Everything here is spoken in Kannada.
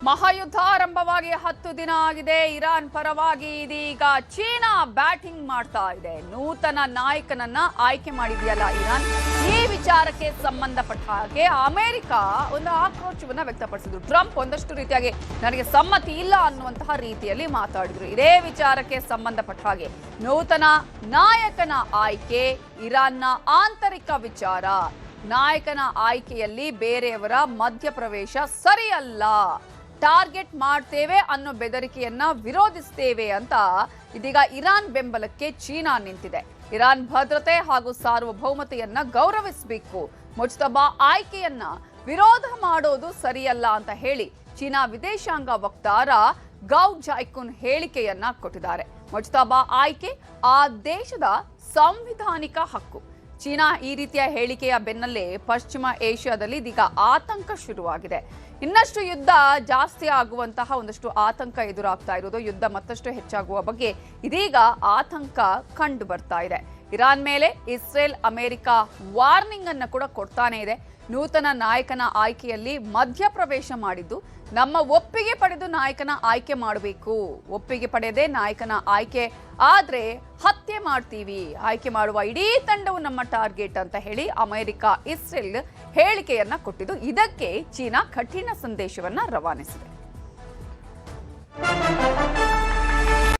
ಮಹಾಯುದ್ಧ ಆರಂಭವಾಗಿ 10 ದಿನ ಆಗಿದೆ. ಇರಾನ್ ಪರವಾಗಿ ಇದೀಗ ಚೀನಾ ಬ್ಯಾಟಿಂಗ್ ಮಾಡ್ತಾ ಇದೆ. ನೂತನ ನಾಯಕನನ್ನ ಆಯ್ಕೆ ಮಾಡಿದೆಯಲ್ಲ ಇರಾನ್. ಈ ವಿಚಾರಕ್ಕೆ ಸಂಬಂಧಪಟ್ಟ ಹಾಗೆ ಅಮೆರಿಕ ಒಂದು ಆಕ್ರೋಶವನ್ನ ವ್ಯಕ್ತಪಡಿಸಿದ್ರು. ಟ್ರಂಪ್ ಒಂದಷ್ಟು ರೀತಿಯಾಗಿ ನನಗೆ ಸಮ್ಮತಿ ಇಲ್ಲ ಅನ್ನುವಂತಹ ರೀತಿಯಲ್ಲಿ ಮಾತಾಡಿದ್ರು. ಇದೇ ವಿಚಾರಕ್ಕೆ ಸಂಬಂಧಪಟ್ಟ ಹಾಗೆ ನೂತನ ನಾಯಕನ ಆಯ್ಕೆ ಇರಾನ್ನ ಆಂತರಿಕ ವಿಚಾರ. ನಾಯಕನ ಆಯ್ಕೆಯಲ್ಲಿ ಬೇರೆಯವರ ಮಧ್ಯಪ್ರವೇಶ ಸರಿಯಲ್ಲ, ಟಾರ್ಗೆಟ್ ಮಾಡ್ತೇವೆ ಅನ್ನೋ ಬೆದರಿಕೆಯನ್ನ ವಿರೋಧಿಸ್ತೇವೆ ಅಂತ ಇದೀಗ ಇರಾನ್ ಬೆಂಬಲಕ್ಕೆ ಚೀನಾ ನಿಂತಿದೆ. ಇರಾನ್ ಭದ್ರತೆ ಹಾಗೂ ಸಾರ್ವಭೌಮತೆಯನ್ನ ಗೌರವಿಸಬೇಕು, ಮುಜ್ತಬಾ ಆಯ್ಕೆಯನ್ನ ವಿರೋಧ ಮಾಡೋದು ಸರಿಯಲ್ಲ ಅಂತ ಹೇಳಿ ಚೀನಾ ವಿದೇಶಾಂಗ ವಕ್ತಾರ ಗೌ ಜೈಕುನ್ ಹೇಳಿಕೆಯನ್ನ ಕೊಟ್ಟಿದ್ದಾರೆ. ಮುಜ್ತಬಾ ಆಯ್ಕೆ ಆ ದೇಶದ ಸಂವಿಧಾನಿಕ ಹಕ್ಕು. ಚೀನಾ ಈ ರೀತಿಯ ಹೇಳಿಕೆಯ ಬೆನ್ನಲ್ಲೇ ಪಶ್ಚಿಮ ಏಷ್ಯಾದಲ್ಲಿ ಇದೀಗ ಆತಂಕ ಶುರುವಾಗಿದೆ. ಇನ್ನಷ್ಟು ಯುದ್ಧ ಜಾಸ್ತಿ ಆಗುವಂತಹ ಒಂದಷ್ಟು ಆತಂಕ ಎದುರಾಗ್ತಾ ಇರೋದು, ಯುದ್ಧ ಮತ್ತಷ್ಟು ಹೆಚ್ಚಾಗುವ ಬಗ್ಗೆ ಇದೀಗ ಆತಂಕ ಕಂಡು ಬರ್ತಾ ಇದೆ. ಇರಾನ್ ಮೇಲೆ ಇಸ್ರೇಲ್ ಅಮೆರಿಕ ವಾರ್ನಿಂಗ್ ಅನ್ನು ಕೂಡ ಕೊಡ್ತಾನೆ ಇದೆ. ನೂತನ ನಾಯಕನ ಆಯ್ಕೆಯಲ್ಲಿ ಮಧ್ಯಪ್ರವೇಶ ಮಾಡಿದ್ದು ನಮ್ಮ ಒಪ್ಪಿಗೆ ಪಡೆದು ನಾಯಕನ ಆಯ್ಕೆ ಮಾಡಬೇಕು, ಒಪ್ಪಿಗೆ ಪಡೆಯದೆ ನಾಯಕನ ಆಯ್ಕೆ ಆದ್ರೆ ಹತ್ಯೆ ಮಾಡ್ತೀವಿ, ಆಯ್ಕೆ ಮಾಡುವ ಇಡೀ ತಂಡವು ನಮ್ಮ ಟಾರ್ಗೆಟ್ ಅಂತ ಹೇಳಿ ಅಮೆರಿಕ ಇಸ್ರೇಲ್ ಹೇಳಿಕೆಯನ್ನ ಕೊಟ್ಟಿದ್ದು. ಇದಕ್ಕೆ ಚೀನಾ ಕಠಿಣ ಸಂದೇಶವನ್ನ ರವಾನಿಸಿದೆ.